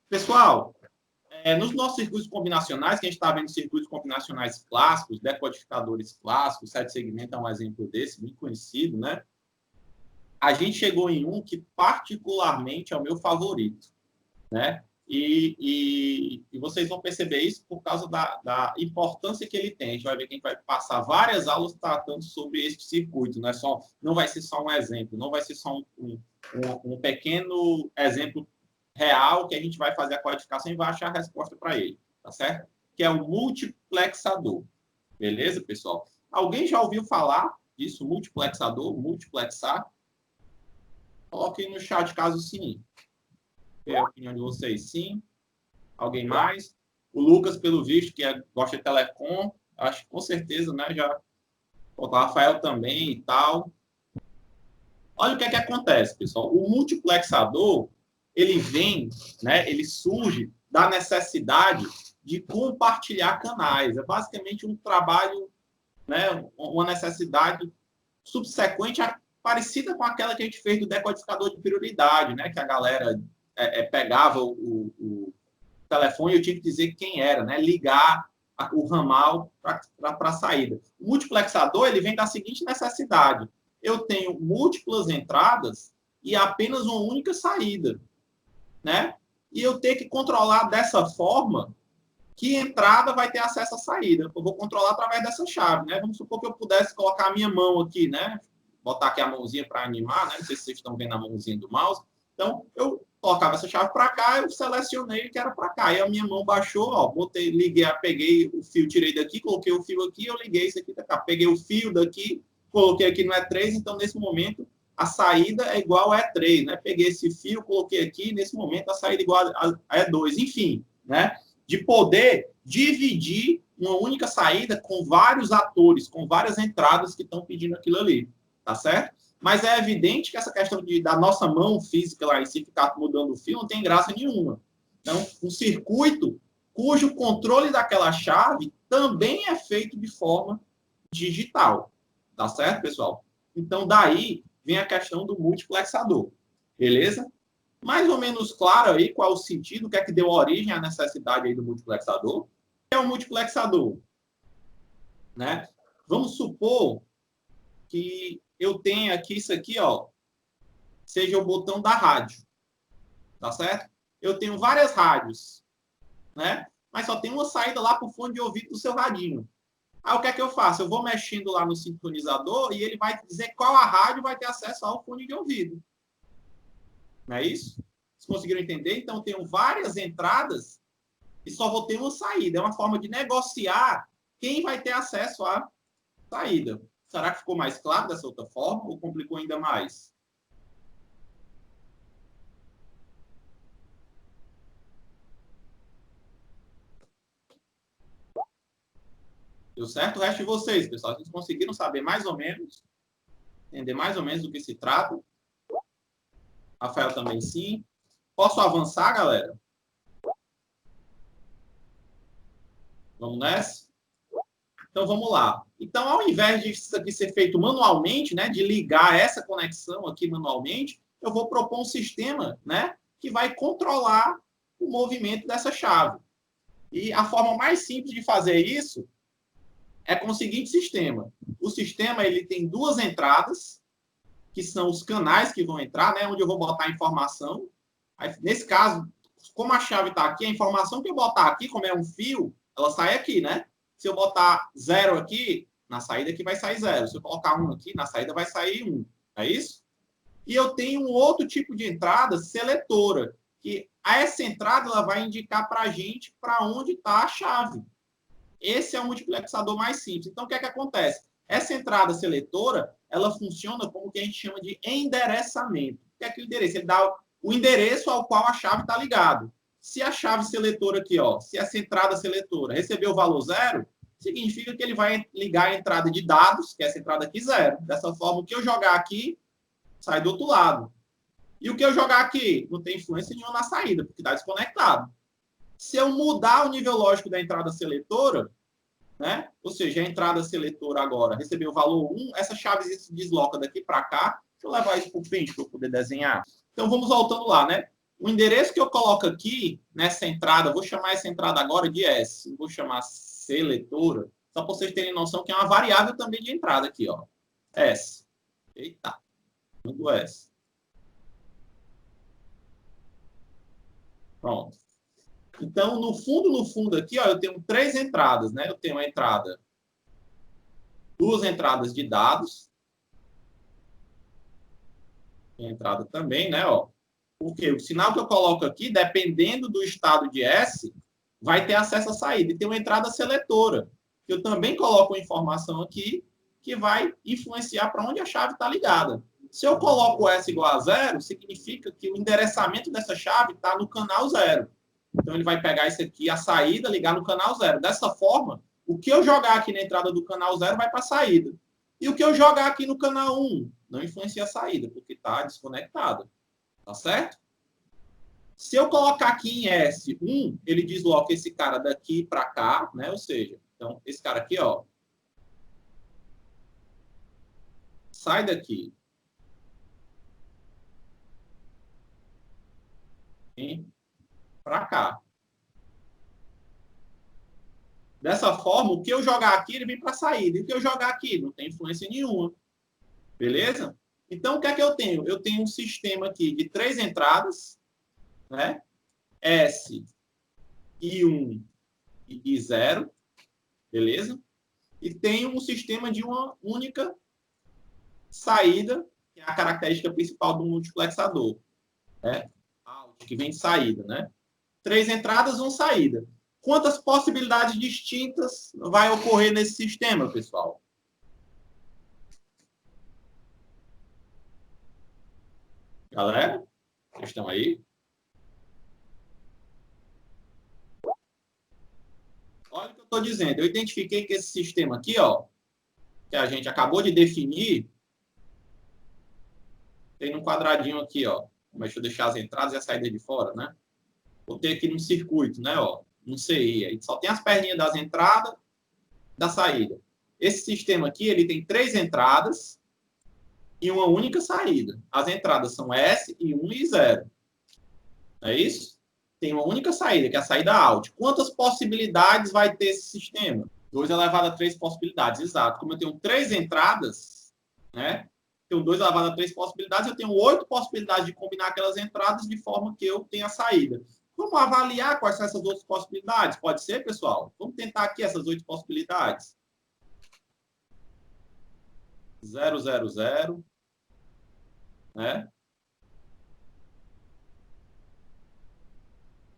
Pessoal, nos nossos circuitos combinacionais, que a gente está vendo circuitos combinacionais clássicos, decodificadores clássicos, 7 segmentos é um exemplo desse, muito conhecido, né? A gente chegou em um que particularmente é o meu favorito, né? E vocês vão perceber isso por causa da importância que ele tem. A gente vai ver que a gente vai passar várias aulas tratando sobre este circuito, não vai ser só um exemplo, não vai ser só um pequeno exemplo real que a gente vai fazer a codificação e vai achar a resposta para ele, tá certo? Que é o multiplexador. Beleza, pessoal? Alguém já ouviu falar disso, multiplexador, multiplexar? Coloquem no chat caso sim. É a opinião de vocês, sim. Alguém mais? O Lucas, pelo visto, que gosta de telecom, acho que com certeza, né? Já o Rafael também e tal. Olha o que acontece, pessoal. O multiplexador, ele vem, né? Ele surge da necessidade de compartilhar canais. É basicamente um trabalho, né? Uma necessidade subsequente parecida com aquela que a gente fez do decodificador de prioridade, né? Que a galera pegava o telefone e eu tinha que dizer quem era, né? Ligar o ramal para a saída. O multiplexador ele vem da seguinte necessidade: eu tenho múltiplas entradas e apenas uma única saída, né? E eu tenho que controlar dessa forma que entrada vai ter acesso à saída. Eu vou controlar através dessa chave, né? Vamos supor que eu pudesse colocar a minha mão aqui, né? Botar aqui a mãozinha para animar, né? Não sei se vocês estão vendo a mãozinha do mouse. Então, eu colocava essa chave para cá, eu selecionei que era para cá. E a minha mão baixou, ó, liguei, peguei o fio, tirei daqui, coloquei o fio aqui, eu liguei isso aqui da cá. Peguei o fio daqui, coloquei aqui no E3, então nesse momento a saída é igual a E3, né? Peguei esse fio, coloquei aqui, nesse momento a saída é igual a E2, enfim, né? De poder dividir uma única saída com vários atores, com várias entradas que estão pedindo aquilo ali, tá certo? Mas é evidente que essa questão da nossa mão física lá em si ficar mudando o fio não tem graça nenhuma. Então, um circuito cujo controle daquela chave também é feito de forma digital, tá certo, pessoal? Então, daí vem a questão do multiplexador, beleza? Mais ou menos claro aí qual o sentido, o que é que deu origem à necessidade aí do multiplexador. O que é o multiplexador? Né? Vamos supor que eu tenha aqui isso aqui, ó, seja o botão da rádio, tá certo? Eu tenho várias rádios, né? Mas só tem uma saída lá para o fone de ouvido do seu radinho. Aí o que é que eu faço? Eu vou mexendo lá no sintonizador e ele vai dizer qual a rádio vai ter acesso ao fone de ouvido. Não é isso? Vocês conseguiram entender? Então, eu tenho várias entradas e só vou ter uma saída. É uma forma de negociar quem vai ter acesso à saída. Será que ficou mais claro dessa outra forma ou complicou ainda mais? Deu certo? O resto de vocês, pessoal, vocês conseguiram saber mais ou menos, entender mais ou menos do que se trata? Rafael também sim. Posso avançar, galera? Vamos nessa? Então, vamos lá. Então, ao invés disso aqui ser feito manualmente, né, de ligar essa conexão aqui manualmente, eu vou propor um sistema, né, que vai controlar o movimento dessa chave. E a forma mais simples de fazer isso é com o seguinte sistema. O sistema ele tem duas entradas, que são os canais que vão entrar, né, onde eu vou botar a informação. Aí, nesse caso, como a chave está aqui, a informação que eu botar aqui, como é um fio, ela sai aqui, né? Se eu botar 0 aqui, na saída aqui vai sair 0. Se eu colocar 1 aqui, na saída vai sair 1. É isso? E eu tenho um outro tipo de entrada seletora, que essa entrada ela vai indicar para a gente para onde está a chave. Esse é o multiplexador mais simples. Então, o que é que acontece? Essa entrada seletora, ela funciona como o que a gente chama de endereçamento. O que é que o endereço? Ele dá o endereço ao qual a chave está ligada. Se a chave seletora aqui, ó, se essa entrada seletora receber o valor 0, significa que ele vai ligar a entrada de dados, que é essa entrada aqui, 0. Dessa forma, o que eu jogar aqui, sai do outro lado. E o que eu jogar aqui, não tem influência nenhuma na saída, porque está desconectado. Se eu mudar o nível lógico da entrada seletora, né? Ou seja, a entrada seletora agora recebeu o valor 1, essa chave se desloca daqui para cá. Deixa eu levar isso para o pente para eu poder desenhar. Então, vamos voltando lá, né? O endereço que eu coloco aqui, nessa entrada, vou chamar essa entrada agora de S, vou chamar seletora, só para vocês terem noção que é uma variável também de entrada aqui, ó. S. Eita, do S. Pronto. Então, no fundo aqui, ó, eu tenho 3 entradas, né? Eu tenho a entrada, 2 entradas de dados. Tem entrada também, né? Ó. Porque o sinal que eu coloco aqui, dependendo do estado de S, vai ter acesso à saída. E tem uma entrada seletora, que eu também coloco uma informação aqui, que vai influenciar para onde a chave está ligada. Se eu coloco S igual a 0, significa que o endereçamento dessa chave está no canal 0. Então, ele vai pegar isso aqui, a saída, ligar no canal 0. Dessa forma, o que eu jogar aqui na entrada do canal 0 vai para a saída. E o que eu jogar aqui no canal 1 não influencia a saída, porque está desconectado. Tá certo? Se eu colocar aqui em S1, ele desloca esse cara daqui para cá, né? Ou seja, então, esse cara aqui, ó, sai daqui. Para cá. Dessa forma, o que eu jogar aqui, ele vem para a saída. E o que eu jogar aqui, não tem influência nenhuma. Beleza? Então, o que é que eu tenho? Eu tenho um sistema aqui de 3 entradas, né? S, I1 e I0. Beleza? E tenho um sistema de uma única saída, que é a característica principal do multiplexador. Né? Out, que vem de saída, né? 3 entradas, 1 saída. Quantas possibilidades distintas vai ocorrer nesse sistema, pessoal? Galera, vocês estão aí? Olha o que eu estou dizendo. Eu identifiquei que esse sistema aqui, ó, que a gente acabou de definir, tem um quadradinho aqui, ó. Deixa eu deixar as entradas e a saída de fora, né? Botei aqui num circuito, né? Ó, não sei. Aí só tem as perninhas das entradas, da saída. Esse sistema aqui, ele tem 3 entradas e uma única saída. As entradas são S, I1 e I0. É isso? Tem uma única saída, que é a saída out. Quantas possibilidades vai ter esse sistema? 2 elevado a 3 possibilidades, exato. Como eu tenho 3 entradas, né? Tenho 2 elevado a 3 possibilidades, eu tenho 8 possibilidades de combinar aquelas entradas de forma que eu tenha a saída. Vamos avaliar quais são essas outras possibilidades? Pode ser, pessoal? Vamos tentar aqui essas 8 possibilidades. 0, 0, 0. Né?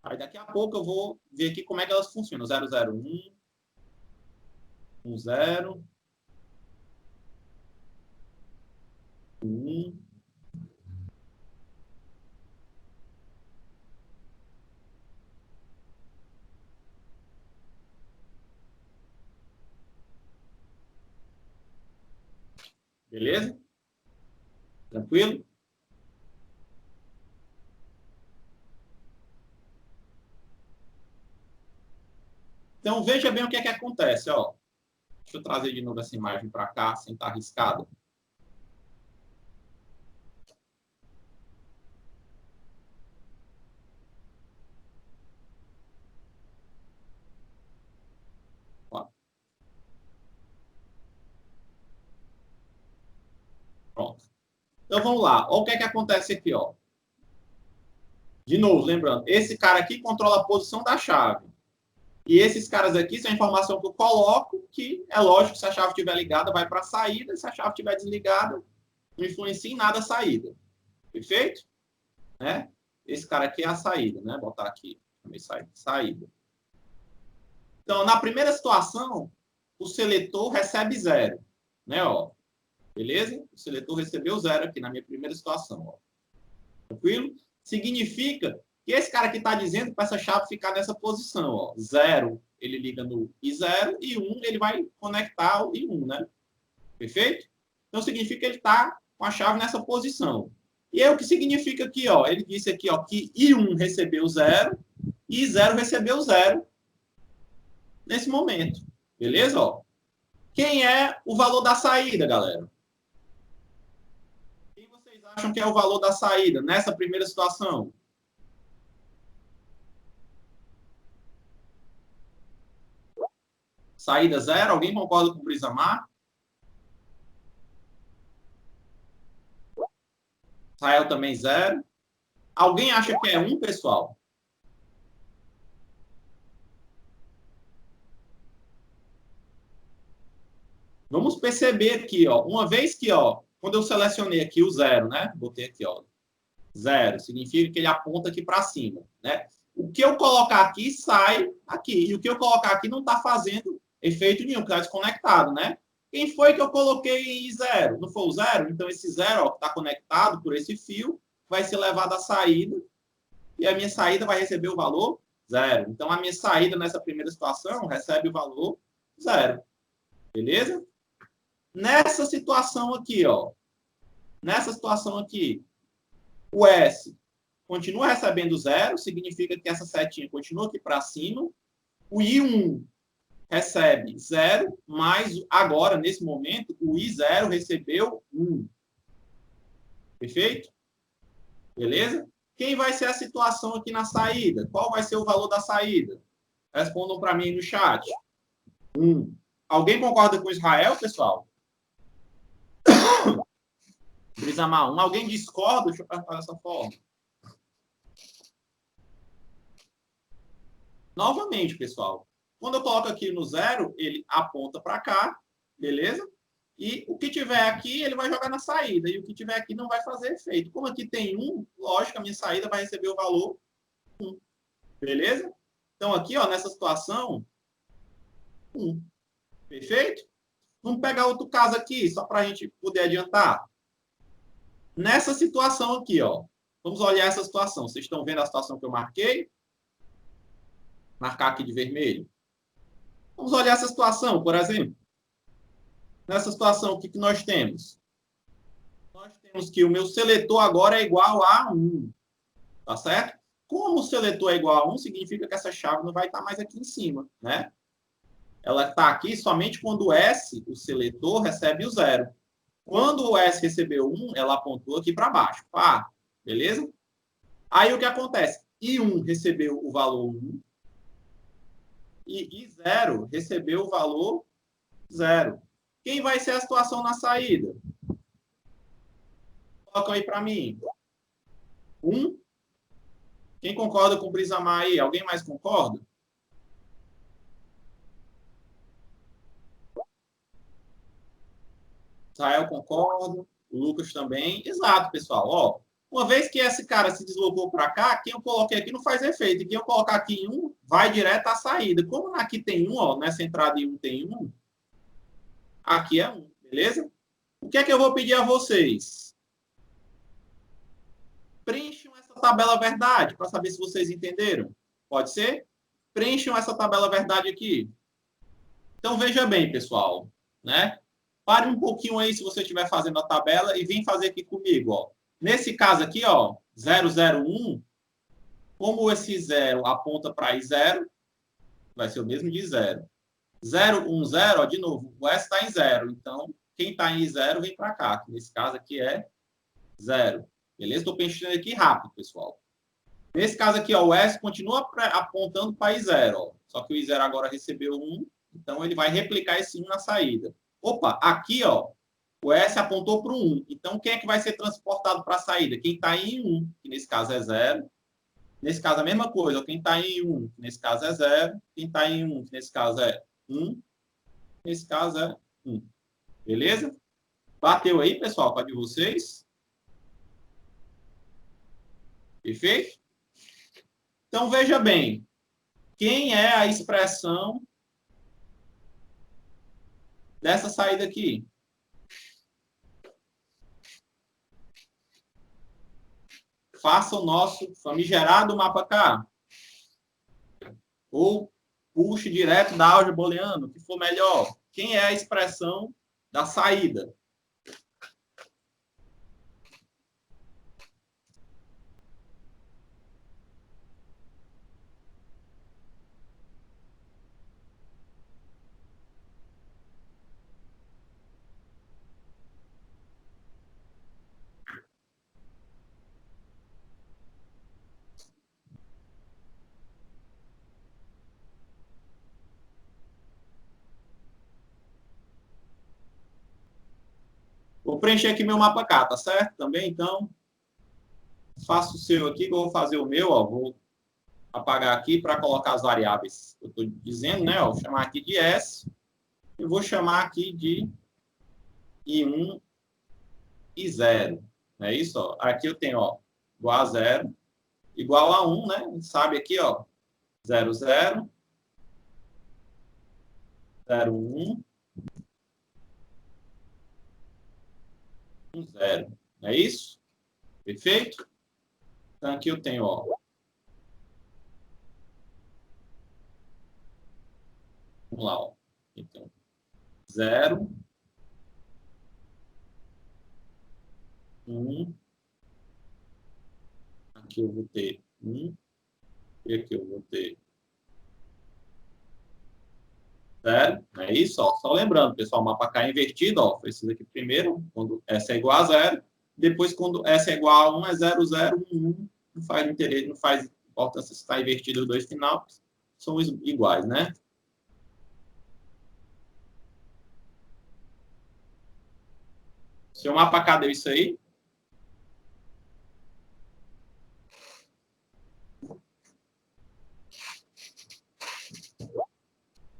Aí daqui a pouco eu vou ver aqui como é que elas funcionam. 0, 0, 1. 1, 0. 1. Beleza? Tranquilo? Então, veja bem o que é que acontece. Ó. Deixa eu trazer de novo essa imagem para cá, sem estar arriscado. Ó. Pronto. Então, vamos lá. Olha o que é que acontece aqui. Ó. De novo, lembrando, esse cara aqui controla a posição da chave. E esses caras aqui são a informação que eu coloco, que é lógico que se a chave estiver ligada, vai para a saída, se a chave estiver desligada, não influencia em nada a saída. Perfeito? Né? Esse cara aqui é a saída, né? Vou botar aqui, também saída. Então, na primeira situação, o seletor recebe 0. Né? Ó. Beleza? O seletor recebeu 0 aqui na minha primeira situação. Ó. Tranquilo? Significa que esse cara aqui está dizendo para essa chave ficar nessa posição. Ó. 0, ele liga no I0 e 1, ele vai conectar o I1, né? Perfeito? Então, significa que ele está com a chave nessa posição. E aí, o que significa aqui? Ó, ele disse aqui ó, que I1 recebeu 0 e I0 recebeu 0 nesse momento. Beleza? Ó. Quem é o valor da saída, galera? Quem vocês acham que é o valor da saída nessa primeira situação? Saída 0. Alguém concorda com o Brisamar? Israel também 0. Alguém acha que é 1, pessoal? Vamos perceber aqui, ó, uma vez que, ó, quando eu selecionei aqui o 0, né? Botei aqui, ó, 0, significa que ele aponta aqui para cima, né? O que eu colocar aqui sai aqui, e o que eu colocar aqui não está fazendo efeito nenhum, está desconectado, né? Quem foi que eu coloquei em 0? Não foi o 0? Então esse 0, ó, que está conectado por esse fio, vai ser levado à saída, e a minha saída vai receber o valor 0. Então a minha saída nessa primeira situação recebe o valor 0. Beleza? Nessa situação aqui, ó, nessa situação aqui, o S continua recebendo 0, significa que essa setinha continua aqui para cima. O I1 recebe 0, mas agora, nesse momento, o I0 recebeu 1. Perfeito? Beleza? Quem vai ser a situação aqui na saída? Qual vai ser o valor da saída? Respondam para mim no chat. 1. Alguém concorda com Israel, pessoal? Brisamar 1. Alguém discorda? Deixa eu perguntar dessa forma. Novamente, pessoal, quando eu coloco aqui no 0, ele aponta para cá, beleza? E o que tiver aqui, ele vai jogar na saída. E o que tiver aqui não vai fazer efeito. Como aqui tem 1, lógico, a minha saída vai receber o valor 1. Beleza? Então, aqui, ó, nessa situação, 1. Perfeito? Vamos pegar outro caso aqui, só para a gente poder adiantar. Nessa situação aqui, ó. Vamos olhar essa situação. Vocês estão vendo a situação que eu marquei? Marcar aqui de vermelho. Vamos olhar essa situação, por exemplo. Nessa situação, o que nós temos? Nós temos que o meu seletor agora é igual a 1. Tá certo? Como o seletor é igual a 1, significa que essa chave não vai estar mais aqui em cima, né? Ela está aqui somente quando o S, o seletor, recebe o 0. Quando o S recebeu 1, ela apontou aqui para baixo. Pá, beleza? Aí o que acontece? I1 recebeu o valor 1 e I0 recebeu o valor 0. Quem vai ser a situação na saída? Coloca aí para mim. 1. Quem concorda com o Brisamar aí? Alguém mais concorda? Israel concorda, o Lucas também. Exato, pessoal. Ó, uma vez que esse cara se deslocou para cá, quem eu coloquei aqui não faz efeito. E quem eu colocar aqui em 1, vai direto à saída. Como aqui tem 1, ó, nessa entrada em 1 tem 1, aqui é 1, beleza? O que é que eu vou pedir a vocês? Preencham essa tabela verdade, para saber se vocês entenderam. Pode ser? Preencham essa tabela verdade aqui. Então, veja bem, pessoal, né? Pare um pouquinho aí se você estiver fazendo a tabela e vem fazer aqui comigo, ó. Nesse caso aqui, ó, 001, como esse 0 aponta para I0, vai ser o mesmo de 0. 010, ó, de novo, o S está em 0, então quem está em I0 vem para cá, que nesse caso aqui é 0. Beleza? Estou pensando aqui rápido, pessoal. Nesse caso aqui, ó, o S continua apontando para I0, ó, só que o I0 agora recebeu 1, então ele vai replicar esse 1 na saída. Opa, aqui, ó, o S apontou para o 1. Então, quem é que vai ser transportado para a saída? Quem está em 1, que nesse caso é 0. Nesse caso, a mesma coisa. Quem está em 1, que nesse caso é 0. Quem está em 1, que nesse caso é 1. Nesse caso é 1. Beleza? Bateu aí, pessoal, para de vocês? Perfeito? Então, veja bem. Quem é a expressão dessa saída aqui? Faça o nosso famigerado mapa K. Ou puxe direto da álgebra booleana, o que for melhor. Quem é a expressão da saída? Vou preencher aqui meu mapa K, tá certo? Também, então, faço o seu aqui, que eu vou fazer o meu, ó. Vou apagar aqui para colocar as variáveis que eu estou dizendo, né? Ó, vou chamar aqui de S. E vou chamar aqui de I1 e 0. É isso, ó. Aqui eu tenho, ó, igual a 0, igual a 1, né? A gente sabe aqui, ó, 0, 0, 0, 1, 1, 0. É isso? Perfeito? Então, aqui eu tenho, ó, vamos lá, ó. Então, 0, 1, aqui eu vou ter 1, e aqui eu vou ter 0, é isso, ó. Só lembrando, pessoal, o mapa K é invertido, ó. Foi isso aqui primeiro, quando S é igual a 0. Depois, quando S é igual a 1, é 0, 0, 1, 1. Não faz interesse, não faz importância se está invertido os dois final, são iguais, né? Seu mapa K deu isso aí?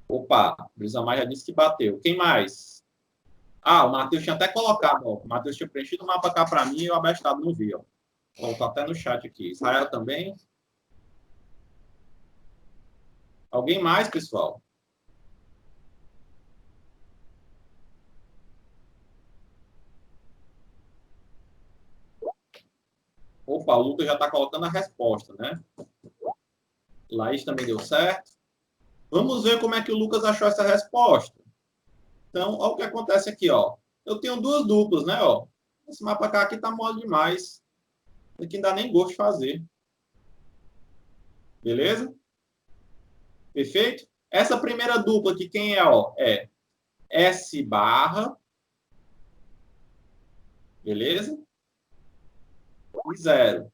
Opa, o Brisamar já disse que bateu. Quem mais? Ah, o Matheus tinha até colocado, ó. O Matheus tinha preenchido o mapa K para mim e o abestado não viu, ó. Colocou até no chat aqui. Israel também. Alguém mais, pessoal? Opa, o Lucas já está colocando a resposta, né? Laís também deu certo. Vamos ver como é que o Lucas achou essa resposta. Então, olha o que acontece aqui, ó. Eu tenho duas duplas, né, ó. Esse mapa K aqui tá mole demais. Aqui não dá nem gosto de fazer. Beleza? Perfeito? Essa primeira dupla aqui, quem é, ó? É S barra. Beleza? E 0.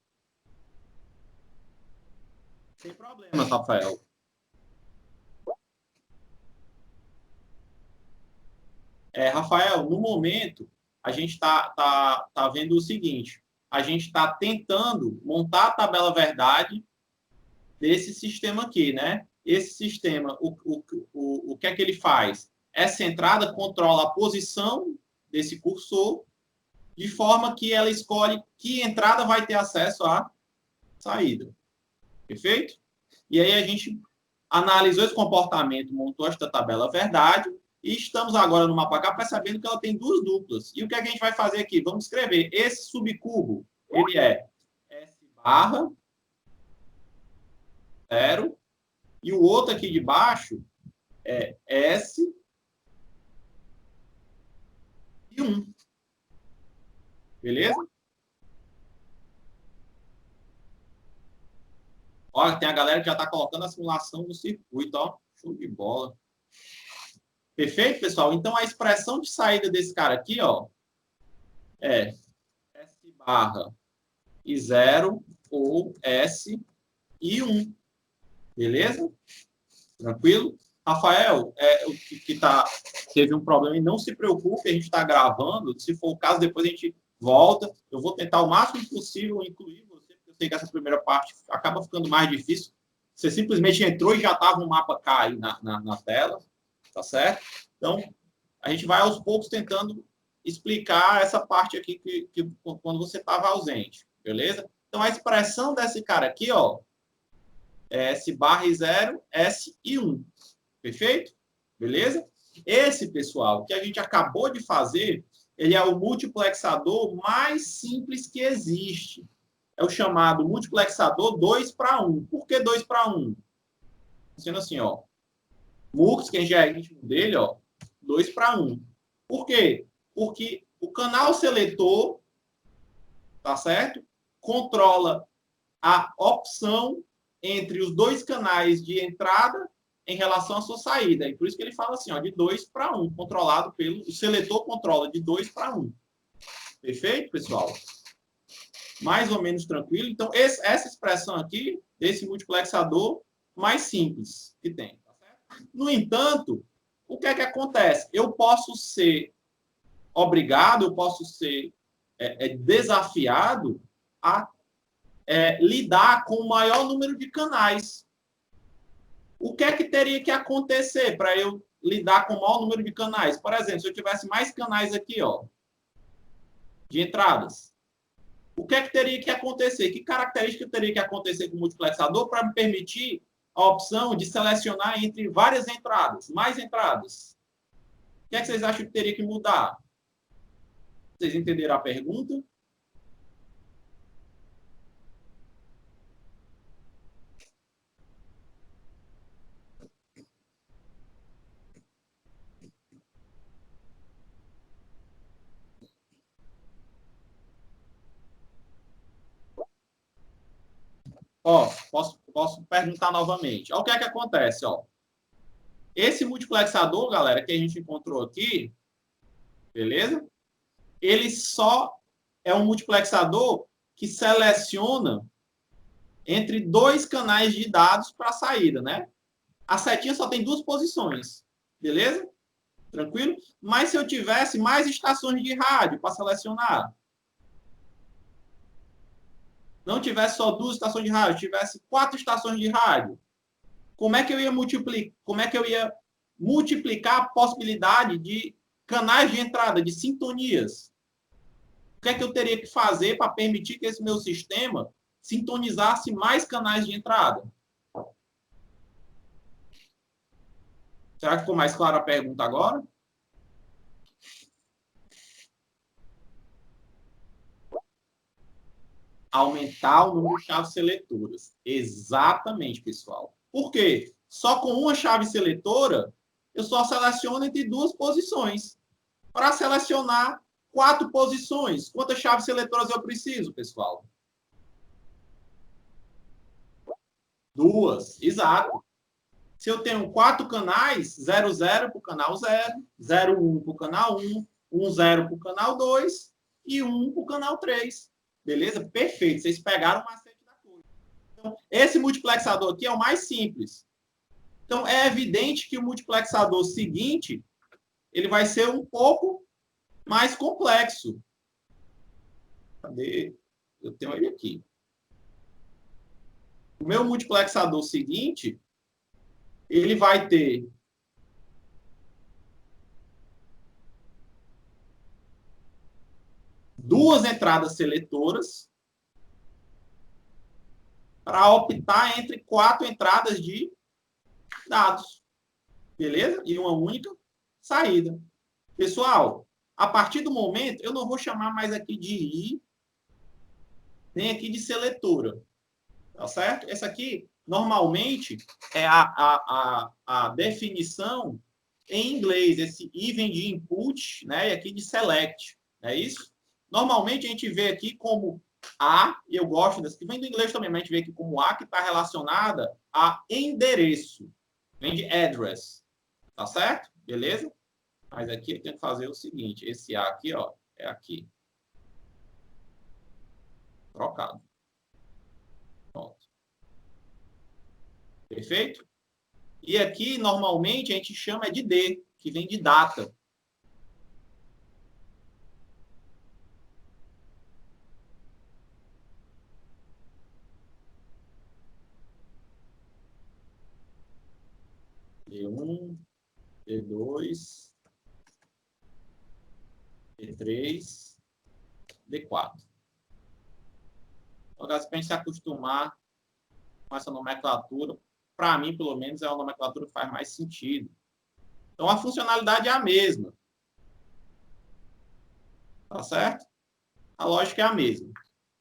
Sem problema, Rafael. Rafael, no momento, a gente tá vendo o seguinte. A gente está tentando montar a tabela verdade desse sistema aqui, né? Esse sistema, o que é que ele faz? Essa entrada controla a posição desse cursor, de forma que ela escolhe que entrada vai ter acesso à saída. Perfeito? E aí a gente analisou esse comportamento, montou esta tabela verdade, e estamos agora no mapa K percebendo que ela tem duas duplas. E o que é que a gente vai fazer aqui? Vamos escrever. Esse subcubo, ele é S barra 0, e o outro aqui de baixo é S e 1. Beleza? Olha, tem a galera que já está colocando a simulação do circuito, ó. Show de bola. Perfeito, pessoal? Então, a expressão de saída desse cara aqui, ó, é S barra e 0 ou S e 1. Beleza? Tranquilo? Rafael, o que teve um problema, e não se preocupe, a gente está gravando. Se for o caso, depois a gente volta. Eu vou tentar o máximo possível incluir você, porque eu sei que essa primeira parte acaba ficando mais difícil. Você simplesmente entrou e já estava um mapa K aí na tela, tá certo? Então, a gente vai aos poucos tentando explicar essa parte aqui que quando você estava ausente, beleza? Então, a expressão desse cara aqui, ó, é S barra e 0, S e 1. Perfeito? Beleza? Esse, pessoal, que a gente acabou de fazer, ele é o multiplexador mais simples que existe. É o chamado multiplexador 2 para 1. Por que 2 para 1? Sendo assim, ó. Mux, quem já é íntimo dele, ó, 2 para 1. Por quê? Porque o canal seletor, tá certo? Controla a opção entre os dois canais de entrada em relação à sua saída. E por isso que ele fala assim, ó, de 2 para 1, controlado pelo... O seletor controla de 2 para 1. Perfeito, pessoal? Mais ou menos tranquilo. Então, essa expressão aqui, desse multiplexador mais simples que tem. Tá certo? No entanto, o que é que acontece? Eu posso ser obrigado, eu posso ser desafiado a lidar com o maior número de canais. O que é que teria que acontecer para eu lidar com o maior número de canais? Por exemplo, se eu tivesse mais canais aqui, ó, de entradas, o que é que teria que acontecer? Que característica teria que acontecer com o multiplexador para me permitir a opção de selecionar entre várias entradas, mais entradas? O que é que vocês acham que teria que mudar? Vocês entenderam a pergunta? Ó, posso perguntar novamente. Olha o que é que acontece, ó. Esse multiplexador, galera, que a gente encontrou aqui, beleza? Ele só é um multiplexador que seleciona entre dois canais de dados para a saída, né? A setinha só tem duas posições, beleza? Tranquilo? Mas se eu tivesse mais estações de rádio para selecionar, não tivesse só duas estações de rádio, tivesse 4 estações de rádio, como é que eu ia multiplicar a possibilidade de canais de entrada, de sintonias? O que é que eu teria que fazer para permitir que esse meu sistema sintonizasse mais canais de entrada? Será que ficou mais clara a pergunta agora? Aumentar o número de chaves seletoras. Exatamente, pessoal. Por quê? Só com uma chave seletora, eu só seleciono entre duas posições. Para selecionar 4 posições, quantas chaves seletoras eu preciso, pessoal? 2, exato. Se eu tenho 4 canais, 00 para o canal 0, 01 para o canal 1, 10 para o canal 2 e 1 para o canal 3. Beleza? Perfeito. Vocês pegaram o macete da coisa. Então, esse multiplexador aqui é o mais simples. Então, é evidente que o multiplexador seguinte, ele vai ser um pouco mais complexo. Cadê? Eu tenho ele aqui. O meu multiplexador seguinte, ele vai ter duas entradas seletoras para optar entre 4 entradas de dados. Beleza? E uma única saída. Pessoal, a partir do momento, eu não vou chamar mais aqui de I, nem aqui de seletora. Tá certo? Essa aqui, normalmente, é a definição em inglês. Esse I vem de input, né? E aqui de select. É isso? Normalmente, a gente vê aqui como A, e eu gosto dessa, que vem do inglês também, mas a gente vê aqui como A, que está relacionada a endereço. Vem de address. Tá certo? Beleza? Mas aqui eu tenho que fazer o seguinte. Esse A aqui, ó, é aqui. Trocado. Pronto. Perfeito? E aqui, normalmente, a gente chama de D, que vem de data. D1, D2, D3, D4. Então, para a gente se acostumar com essa nomenclatura, para mim, pelo menos, é uma nomenclatura que faz mais sentido. Então, a funcionalidade é a mesma. Tá certo? A lógica é a mesma.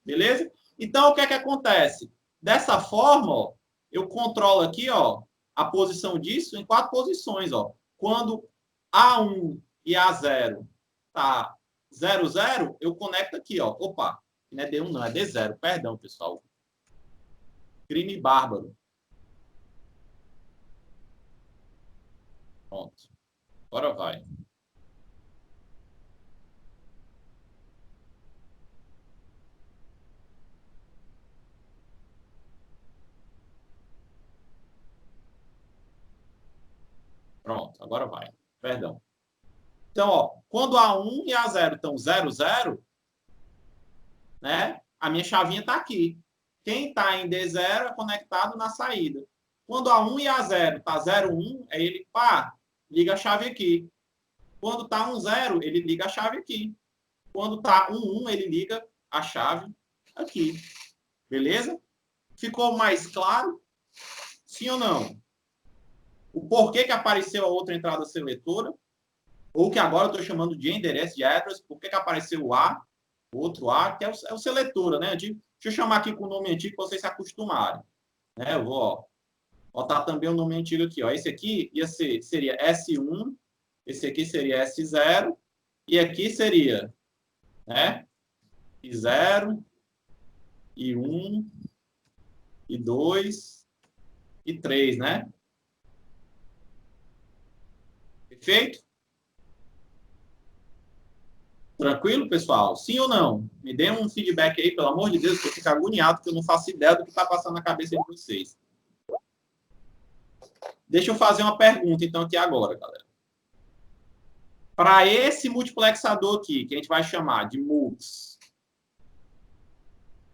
Beleza? Então, o que é que acontece? Dessa forma, ó, eu controlo aqui, ó, a posição disso em 4 posições, ó. Quando A1 e A0 tá 00, eu conecto aqui, ó. Opa, não é D1 não, é D0. Perdão, pessoal. Crime bárbaro. Pronto. Agora vai. Pronto, agora vai. Perdão. Então, ó, quando a 1 e a 0 estão 0, 0, né, a minha chavinha está aqui. Quem está em D0 é conectado na saída. Quando a 1 e a 0 está 0, 1, aí ele, pá, liga a chave aqui. Quando está 1, 0, ele liga a chave aqui. Quando está 1, 1, ele liga a chave aqui. Beleza? Ficou mais claro? Sim ou não? O porquê que apareceu a outra entrada seletora, ou que agora eu estou chamando de endereço de address, por que apareceu o A, o outro A, que é o seletora, né? Deixa eu chamar aqui com o nome antigo para vocês se acostumarem. Né? Eu vou, ó, botar também o nome antigo aqui. Ó. Esse aqui seria S1, esse aqui seria S0, e aqui seria, né? I0, I1, I2, I3, né? Perfeito? Tranquilo, pessoal? Sim ou não? Me dê um feedback aí, pelo amor de Deus, que eu fico agoniado, porque eu não faço ideia do que está passando na cabeça de vocês. Deixa eu fazer uma pergunta, então, aqui agora, galera. Para esse multiplexador aqui, que a gente vai chamar de MUX,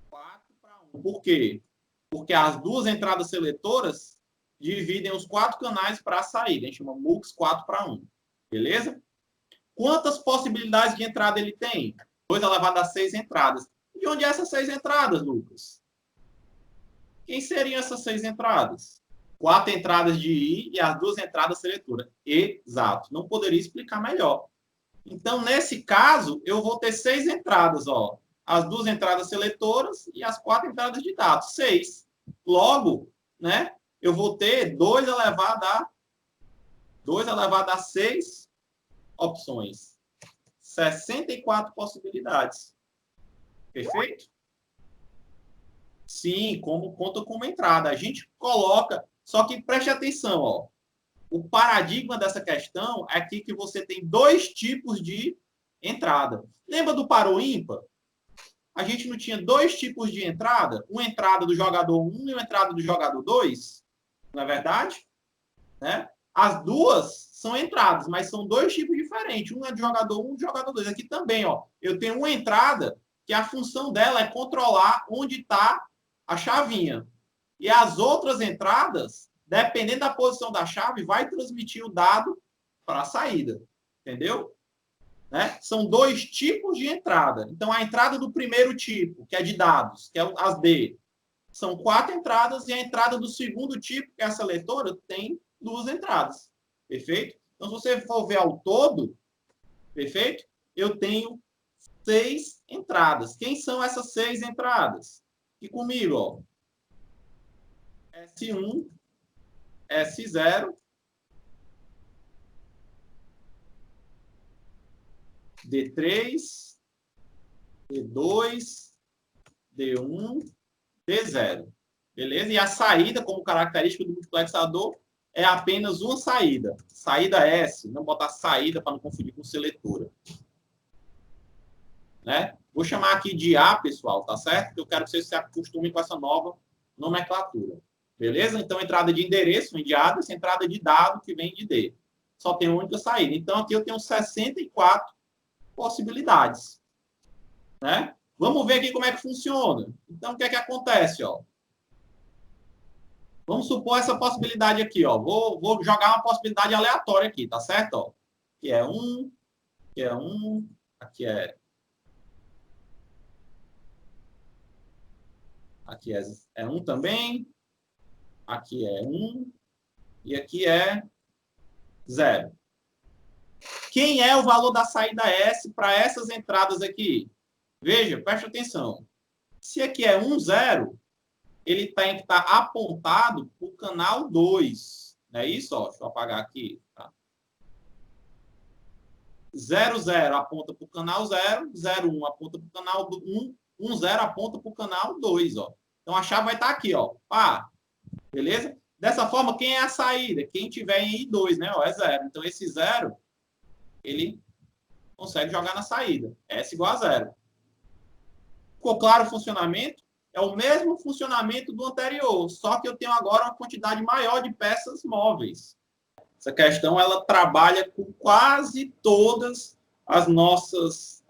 4:1. Por quê? Porque as duas entradas seletoras dividem os 4 canais para a saída. A gente chama MUX 4:1. Beleza? Quantas possibilidades de entrada ele tem? 2 elevado a 6 entradas. E onde é essas 6 entradas, Lucas? Quem seriam essas 6 entradas? 4 entradas de I e as 2 entradas seletoras. Exato. Não poderia explicar melhor. Então, nesse caso, eu vou ter 6 entradas. Ó. As 2 entradas seletoras e as 4 entradas de dados. 6. Logo, né, eu vou ter 2 elevado a 6 opções. 64 possibilidades. Perfeito? Sim, conta como entrada. A gente coloca, só que preste atenção, ó. O paradigma dessa questão é aqui que você tem 2 tipos de entrada. Lembra do par ou ímpar? A gente não tinha 2 tipos de entrada? Uma entrada do jogador 1 e uma entrada do jogador 2? Não é verdade? Né? As duas são entradas, mas são 2 tipos diferentes. Um é de jogador 1 e de jogador 2. Aqui também, ó, eu tenho uma entrada que a função dela é controlar onde está a chavinha. E as outras entradas, dependendo da posição da chave, vai transmitir o dado para a saída. Entendeu? Né? São 2 tipos de entrada. Então, a entrada do primeiro tipo, que é de dados, que é as D, são 4 entradas, e a entrada do segundo tipo, que é a seletora, tem 2 entradas. Perfeito? Então, se você for ver ao todo, perfeito? Eu tenho 6 entradas. Quem são essas 6 entradas? E comigo, ó. S1, S0, D3, D2, D1, D0. Beleza? E a saída, como característica do multiplexador, é apenas uma saída. Saída S, não botar saída para não confundir com seletora. Né? Vou chamar aqui de A, pessoal, tá certo? Porque eu quero que vocês se acostumem com essa nova nomenclatura. Beleza? Então, entrada de endereço vem de address, entrada de dado que vem de D. Só tem uma única saída. Então, aqui eu tenho 64 possibilidades. Né? Vamos ver aqui como é que funciona. Então, o que é que acontece? Ó? Vamos supor essa possibilidade aqui. Ó. Vou jogar uma possibilidade aleatória aqui, tá certo? Ó. Aqui é 1, aqui é 1, aqui é... Aqui é 1 também. Aqui é 1. E aqui é 0. Quem é o valor da saída S para essas entradas aqui? Veja, preste atenção. Se aqui é 1, 0, ele tem que estar apontado para o canal 2. Não é isso? Ó, deixa eu apagar aqui. Tá? 0, 0 aponta para o canal 0. 0, 1 aponta para o canal 1. 1, 0 aponta para o canal 2. Ó. Então, a chave vai estar aqui. Ó. Pá. Beleza? Dessa forma, quem é a saída? Quem tiver em I2, né? Ó, é 0. Então, esse 0, ele consegue jogar na saída. S igual a 0. Ficou claro o funcionamento? É o mesmo funcionamento do anterior, só que eu tenho agora uma quantidade maior de peças móveis. Essa questão ela trabalha com quase todas as nossas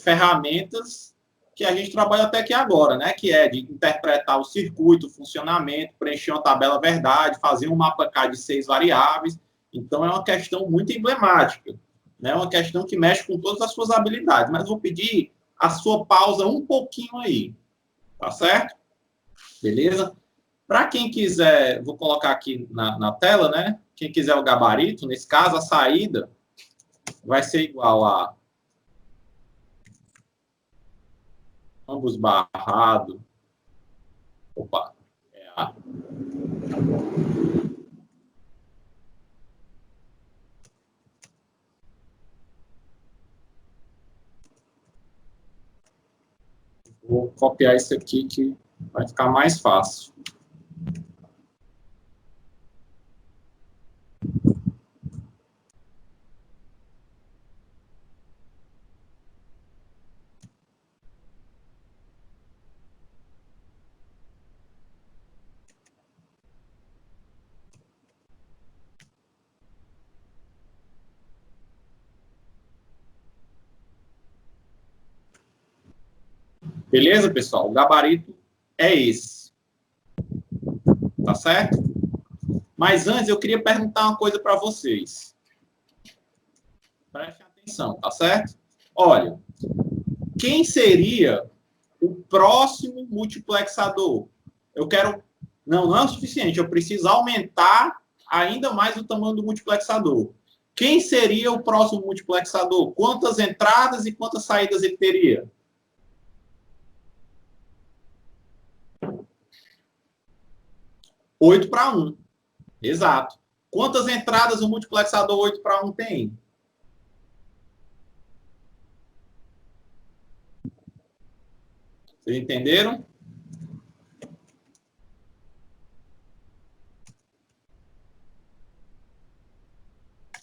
ferramentas que a gente trabalha até aqui agora, né? Que é de interpretar o circuito, o funcionamento, preencher uma tabela verdade, fazer um mapa K de 6 variáveis. Então, é uma questão muito emblemática, né? Uma questão que mexe com todas as suas habilidades. Mas vou pedir a sua pausa um pouquinho aí, tá certo? Beleza? Para quem quiser, vou colocar aqui na tela, né? Quem quiser o gabarito, nesse caso, a saída vai ser igual a ambos barrado. Opa, é A. Vou copiar isso aqui que vai ficar mais fácil. Beleza, pessoal? O gabarito é esse. Tá certo? Mas antes, eu queria perguntar uma coisa para vocês. Prestem atenção, tá certo? Olha, quem seria o próximo multiplexador? Eu quero... Não é o suficiente. Eu preciso aumentar ainda mais o tamanho do multiplexador. Quem seria o próximo multiplexador? Quantas entradas e quantas saídas ele teria? Oito para 1. Exato. Quantas entradas o multiplexador 8 para 1 tem? Vocês entenderam?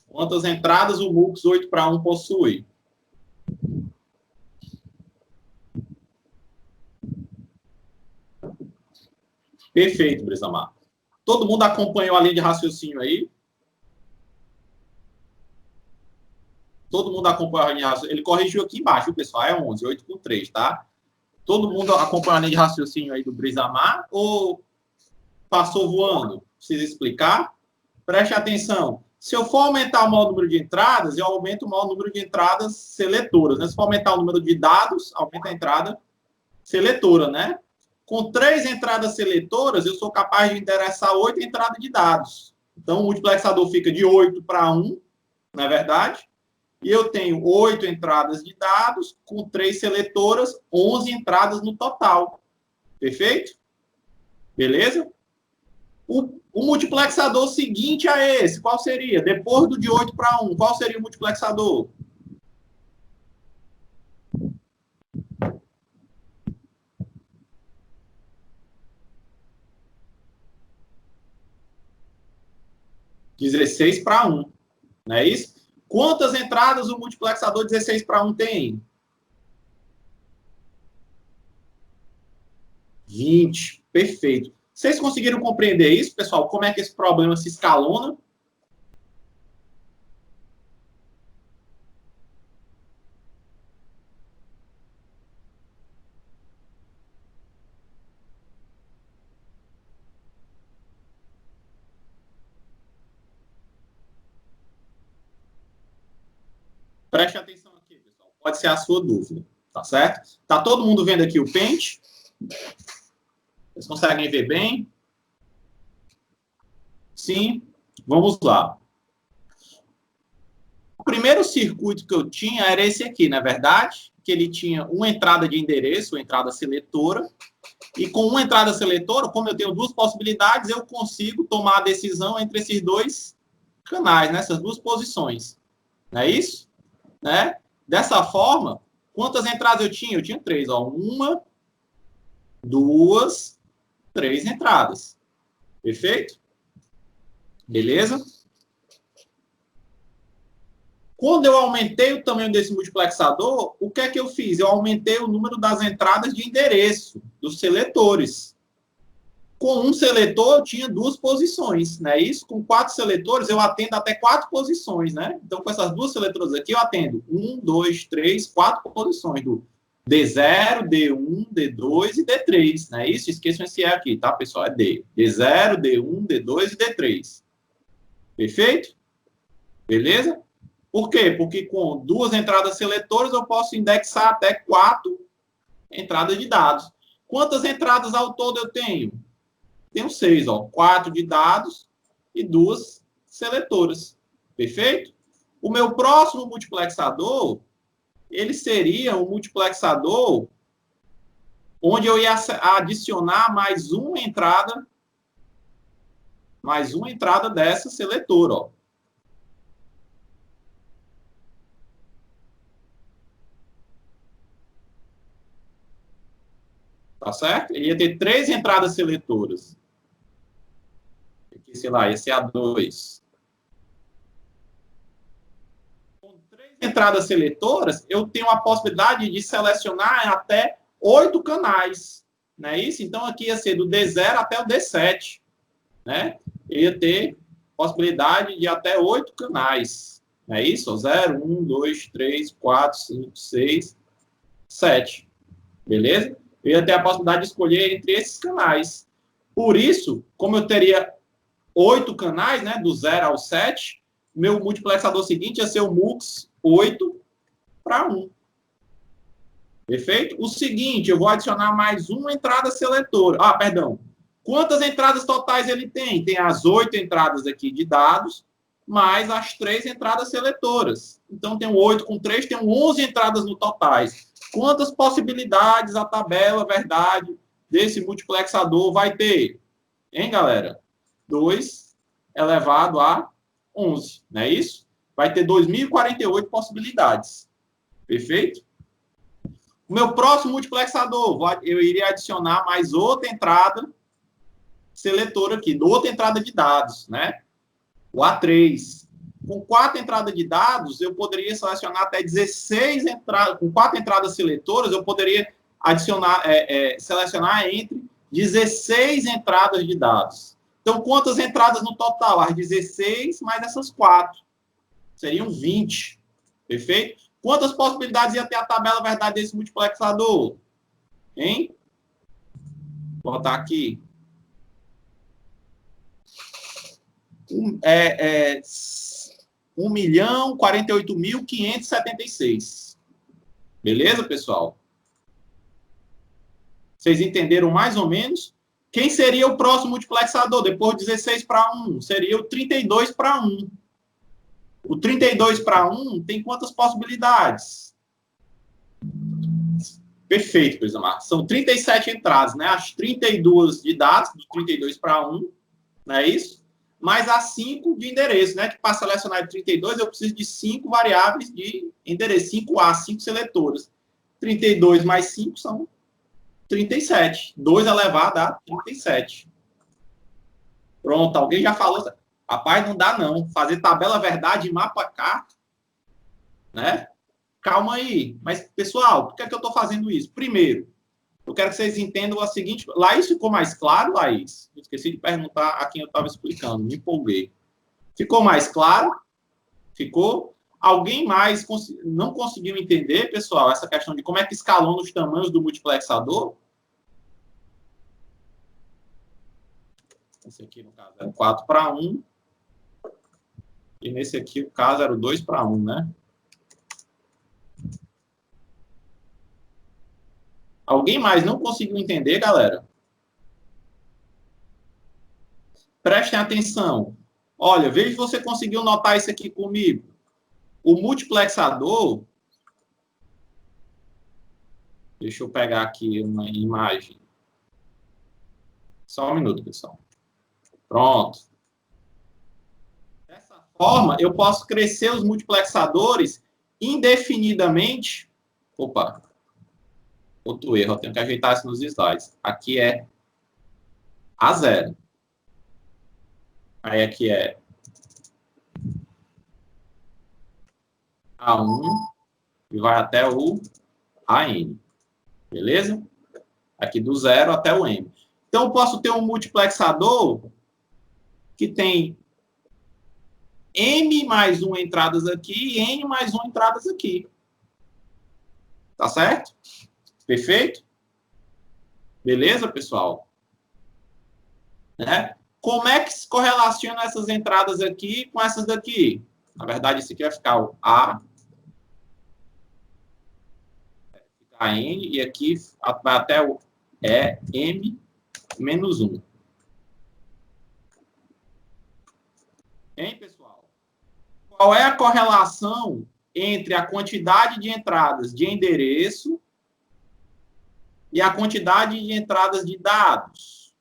Quantas entradas o MUX 8 para 1 possui? Perfeito, Brisamar. Todo mundo acompanhou a linha de raciocínio aí? Todo mundo acompanhou a linha de raciocínio? Ele corrigiu aqui embaixo, pessoal. É 11, 8 por 3, tá? Todo mundo acompanhou a linha de raciocínio aí do Brisamar ou passou voando? Precisa explicar? Preste atenção. Se eu for aumentar o maior número de entradas, eu aumento o maior número de entradas seletoras, né? Se for aumentar o número de dados, aumenta a entrada seletora, né? Com 3 entradas seletoras, eu sou capaz de endereçar 8 entradas de dados. Então, o multiplexador fica de 8 para 1, não é verdade? E eu tenho 8 entradas de dados, com 3 seletoras, 11 entradas no total. Perfeito? Beleza? O multiplexador seguinte a esse, qual seria? Depois do de 8 para 1, qual seria o multiplexador? De 16 para 1, não é isso? Quantas entradas o multiplexador 16 para 1 tem? 20. Perfeito. Vocês conseguiram compreender isso, pessoal? Como é que esse problema se escalona? Preste atenção aqui, pessoal. Pode ser a sua dúvida, tá certo? Tá todo mundo vendo aqui o pente? Vocês conseguem ver bem? Sim? Vamos lá. O primeiro circuito que eu tinha era esse aqui, na verdade, que ele tinha uma entrada de endereço, uma entrada seletora, e com uma entrada seletora, como eu tenho duas possibilidades, eu consigo tomar a decisão entre esses dois canais, nessas duas posições. Não é isso? Né? Dessa forma, quantas entradas eu tinha? Eu tinha 3. Ó. 1, 2, 3 entradas. Perfeito? Beleza? Quando eu aumentei o tamanho desse multiplexador, o que é que eu fiz? Eu aumentei o número das entradas de endereço dos seletores. Com um seletor, eu tinha 2 posições, né? Isso, com 4 seletores, eu atendo até 4 posições, né? Então, com essas 2 seletoras aqui, eu atendo 1, 2, 3, 4 posições do D0, D1, D2 e D3, né? Isso, esqueçam esse E aqui, tá, pessoal? É D. D0, D1, D2 e D3. Perfeito? Beleza? Por quê? Porque com 2 entradas seletoras, eu posso indexar até 4 entradas de dados. Quantas entradas ao todo eu tenho? Tenho 6, ó, 4 de dados e 2 seletoras. Perfeito? O meu próximo multiplexador, ele seria um multiplexador onde eu ia adicionar mais uma entrada dessa seletora, ó. Tá certo? Ele ia ter 3 entradas seletoras. Aqui, sei lá, esse é A2. Com 3 entradas seletoras, eu tenho a possibilidade de selecionar até 8 canais. Não é isso? Então, aqui ia ser do D0 até o D7. Né? Eu ia ter possibilidade de até 8 canais. Não é isso? 0, 1, 2, 3, 4, 5, 6, 7. Beleza? Eu ia ter a possibilidade de escolher entre esses canais. Por isso, como eu teria 8 canais, né, do 0 ao 7, meu multiplexador seguinte ia ser o MUX 8 para 1. Perfeito? O seguinte, eu vou adicionar mais uma entrada seletora. Ah, perdão. Quantas entradas totais ele tem? Tem as 8 entradas aqui de dados, mais as 3 entradas seletoras. Então, tem 8 com 3, tem 11 entradas no totais. Quantas possibilidades a tabela verdade desse multiplexador vai ter? Hein, galera? 2 elevado a 11, não é isso? Vai ter 2.048 possibilidades. Perfeito? O meu próximo multiplexador, eu iria adicionar mais outra entrada seletora aqui, outra entrada de dados, né? O A3. Com 4 entradas de dados, eu poderia selecionar até 16 entradas. Com 4 entradas seletoras, eu poderia adicionar, selecionar entre 16 entradas de dados. Então, quantas entradas no total? As 16 mais essas 4. Seriam 20. Perfeito? Quantas possibilidades ia ter a tabela verdade desse multiplexador? Hein? Vou botar aqui. 1.048.576. Beleza, pessoal? Vocês entenderam mais ou menos? Quem seria o próximo multiplexador? Depois de 16 para 1, seria o 32 para 1. O 32 para 1 tem quantas possibilidades? Perfeito, coisa Marcos. São 37 entradas, né? As 32 de dados, do 32 para 1, não é isso? Mais as 5 de endereço, né? Que para selecionar de 32, eu preciso de 5 variáveis de endereço, 5A, 5 seletoras. 32 mais 5 são 37. 2 elevado a 37. Pronto, alguém já falou. Rapaz, não dá não. Fazer tabela verdade e mapa carta, né? Calma aí. Mas, pessoal, por que é que eu estou fazendo isso? Primeiro, eu quero que vocês entendam a seguinte... Laís, ficou mais claro, Laís? Eu esqueci de perguntar a quem eu estava explicando. Me empolguei. Ficou mais claro? Ficou? Alguém mais não conseguiu entender, pessoal, essa questão de como é que escalona os tamanhos do multiplexador? Esse aqui, no caso, era 4 para 1. E nesse aqui, o caso era o 2 para 1, né? Alguém mais não conseguiu entender, galera? Prestem atenção. Olha, veja se você conseguiu notar isso aqui comigo. O multiplexador... Deixa eu pegar aqui uma imagem. Só um minuto, pessoal. Pronto. Dessa forma, eu posso crescer os multiplexadores indefinidamente. Opa, outro erro, eu tenho que ajeitar isso nos slides. Aqui é A0. Aí aqui é A1 e vai até o AN. Beleza? Aqui do 0 até o M. Então, eu posso ter um multiplexador que tem M mais 1 entradas aqui e N mais 1 entradas aqui. Tá certo? Perfeito? Beleza, pessoal? Né? Como é que se correlaciona essas entradas aqui com essas daqui? Na verdade, esse aqui vai ficar o A, vai ficar N, e aqui vai até o M menos 1. Hein, pessoal? Qual é a correlação entre a quantidade de entradas de endereço e a quantidade de entradas de dados?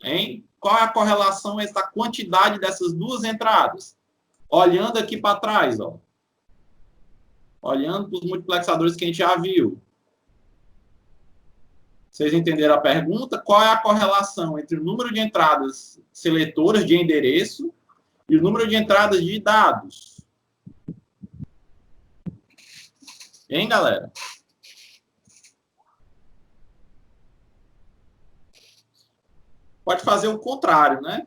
Hein? Qual é a correlação entre a quantidade dessas duas entradas? Olhando aqui para trás, ó. Olhando para os multiplexadores que a gente já viu. Vocês entenderam a pergunta? Qual é a correlação entre o número de entradas seletoras de endereço e o número de entradas de dados? Hein, galera? Pode fazer o contrário, né?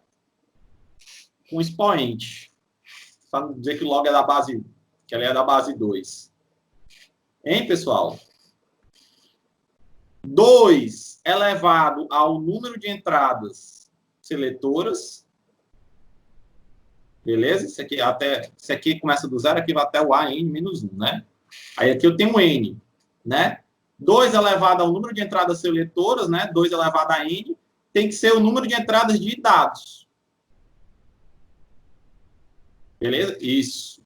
Com expoente. Para não dizer que o log é da base, que ele é da base 2. Hein, pessoal? 2 elevado ao número de entradas seletoras. Beleza? Isso aqui começa do 0, aqui vai até o AN menos 1, né? Aí aqui eu tenho N, né? 2 elevado ao número de entradas seletoras, né? 2 elevado a N, tem que ser o número de entradas de dados. Beleza? Isso.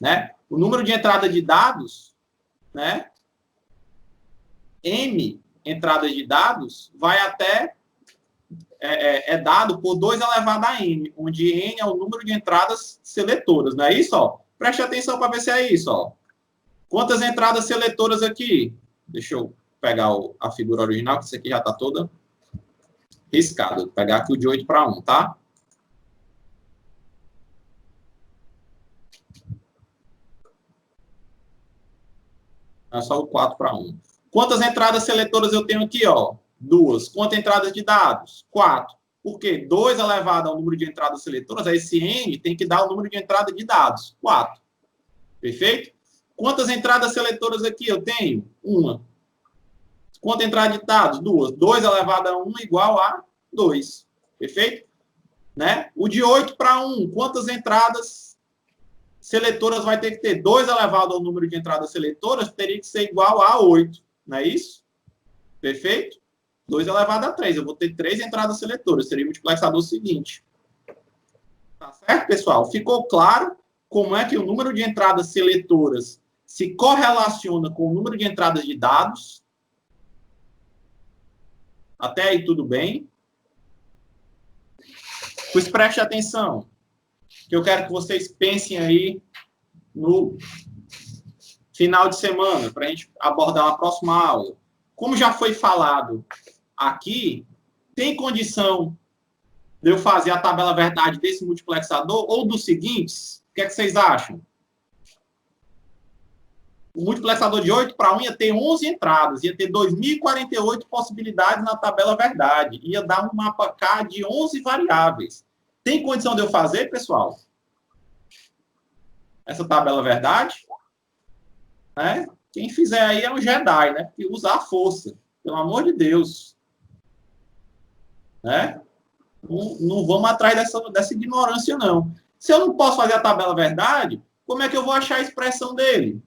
Né? O número de entrada de dados, né? M entradas de dados vai até é dado por 2 elevado a N, onde N é o número de entradas seletoras, não é isso? Ó? Preste atenção para ver se é isso. Ó. Quantas entradas seletoras aqui? Deixa eu pegar a figura original, que isso aqui já está toda riscada. Vou pegar aqui o de 8 para 1, tá? É só o 4 para 1. Quantas entradas seletoras eu tenho aqui? Ó? 2. Quantas entradas de dados? 4. Por quê? 2 elevado ao número de entradas seletoras, a esse N tem que dar o número de entrada de dados. 4. Perfeito? Quantas entradas seletoras aqui eu tenho? 1. Quantas entradas de dados? 2. 2 elevado a 1 igual a 2. Perfeito? Né? O de 8 para 1, quantas entradas seletoras vai ter que ter? 2 elevado ao número de entradas seletoras teria que ser igual a 8. Não é isso? Perfeito? 2 elevado a 3. Eu vou ter 3 entradas seletoras. Seria o multiplexador seguinte. Tá certo, pessoal? Ficou claro como é que o número de entradas seletoras se correlaciona com o número de entradas de dados? Até aí tudo bem? Pois preste atenção, que eu quero que vocês pensem aí no final de semana, para a gente abordar uma próxima aula. Como já foi falado aqui, tem condição de eu fazer a tabela verdade desse multiplexador ou dos seguintes? O que é que vocês acham? O multiplexador de 8 para 1 ia ter 11 entradas, ia ter 2.048 possibilidades na tabela verdade, ia dar um mapa K de 11 variáveis. Tem condição de eu fazer, pessoal? Essa tabela verdade? Né? Quem fizer aí é um Jedi, né? Que usa a força, pelo amor de Deus. Né? Não vamos atrás dessa ignorância, não. Se eu não posso fazer a tabela verdade, como é que eu vou achar a expressão dele?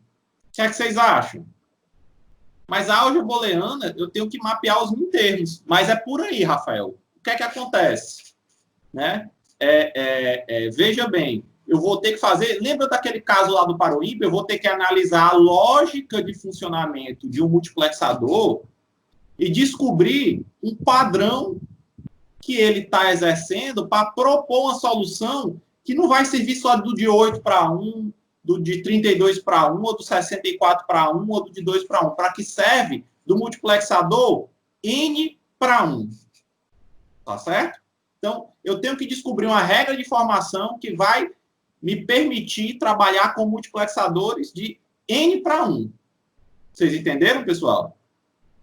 O que é que vocês acham? Mas a álgebra booleana, eu tenho que mapear os termos. Mas é por aí, Rafael. O que é que acontece? Né? Veja bem, eu vou ter que fazer... Lembra daquele caso lá do paroímpio? Eu vou ter que analisar a lógica de funcionamento de um multiplexador e descobrir um padrão que ele está exercendo para propor uma solução que não vai servir só do de 8 para 1, do de 32 para 1, ou do 64 para 1, ou do de 2 para 1. Para que serve do multiplexador N para 1. Tá certo? Então, eu tenho que descobrir uma regra de formação que vai me permitir trabalhar com multiplexadores de N para 1. Vocês entenderam, pessoal?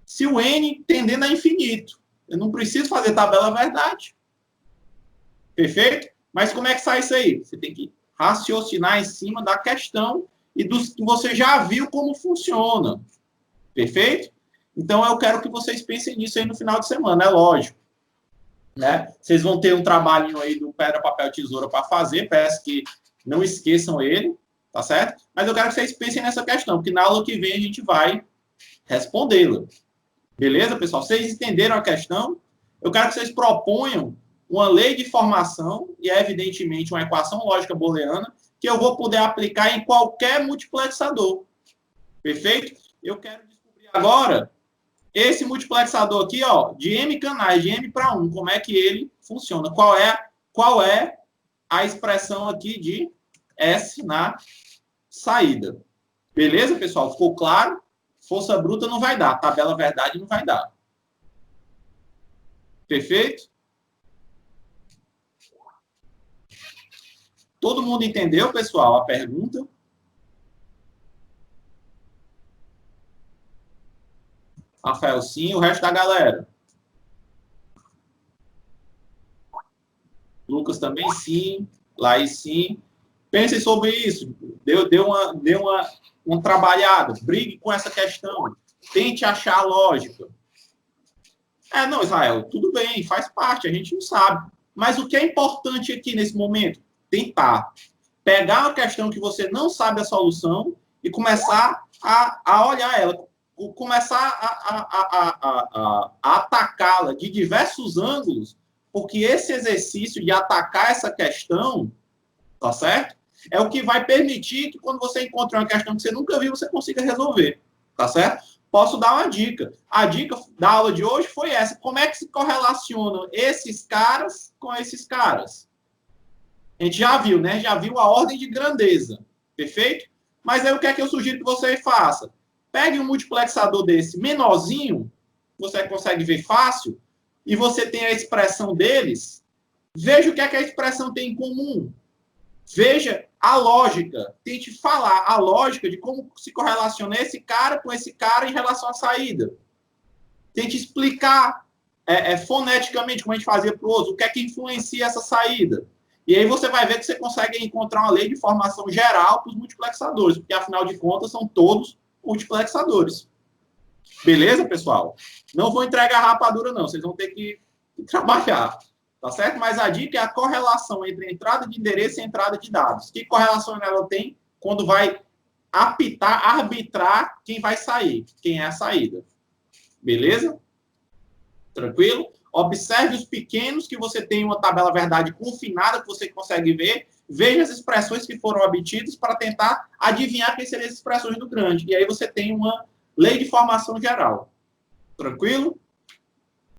Se o N tendendo a infinito, Eu não preciso fazer tabela verdade. Perfeito? Mas como é que sai isso aí? Você tem que raciocinar em cima da questão e dos que você já viu como funciona. Perfeito? Então, eu quero que vocês pensem nisso aí no final de semana, é lógico. Né? Vocês vão ter um trabalhinho aí do pedra, papel, tesoura para fazer, peço que não esqueçam ele, tá certo? Mas eu quero que vocês pensem nessa questão, porque na aula que vem a gente vai respondê-la. Beleza, pessoal? Vocês entenderam a questão? Eu quero que vocês proponham uma lei de formação e, evidentemente, uma equação lógica booleana que eu vou poder aplicar em qualquer multiplexador. Perfeito? Eu quero descobrir agora esse multiplexador aqui, ó, de M canais, de M para 1, como é que ele funciona? Qual é a expressão aqui de S na saída? Beleza, pessoal? Ficou claro? Força bruta não vai dar, tabela verdade não vai dar. Perfeito? Todo mundo entendeu, pessoal, a pergunta? Rafael, sim. O resto da galera? Lucas também, sim. Laís, sim. Pensem sobre isso. Dê uma trabalhada. Brigue com essa questão. Tente achar a lógica. Não, Israel, tudo bem, faz parte, a gente não sabe. Mas o que é importante aqui nesse momento? Tentar. Pegar uma questão que você não sabe a solução e começar a olhar ela. Começar a atacá-la de diversos ângulos, porque esse exercício de atacar essa questão, tá certo? É o que vai permitir que quando você encontre uma questão que você nunca viu, você consiga resolver, tá certo? Posso dar uma dica. A dica da aula de hoje foi essa. Como é que se correlacionam esses caras com esses caras? A gente já viu, né? Já viu a ordem de grandeza, perfeito? Mas aí o que é que eu sugiro que você faça? Pegue um multiplexador desse menorzinho, você consegue ver fácil, e você tem a expressão deles, veja o que é que a expressão tem em comum. Veja a lógica, tente falar a lógica de como se correlaciona esse cara com esse cara em relação à saída. Tente explicar foneticamente, como a gente fazia para o outro, o que é que influencia essa saída. E aí você vai ver que você consegue encontrar uma lei de formação geral para os multiplexadores, porque afinal de contas são todos multiplexadores. Beleza, pessoal? Não vou entregar rapadura, não. Vocês vão ter que trabalhar. Tá certo? Mas a dica é a correlação entre entrada de endereço e entrada de dados. Que correlação ela tem quando vai arbitrar quem vai sair, quem é a saída. Beleza? Tranquilo? Observe os pequenos, que você tem uma tabela verdade confinada, que você consegue ver. Veja as expressões que foram obtidas para tentar adivinhar quem seriam as expressões do grande. E aí você tem uma lei de formação geral. Tranquilo?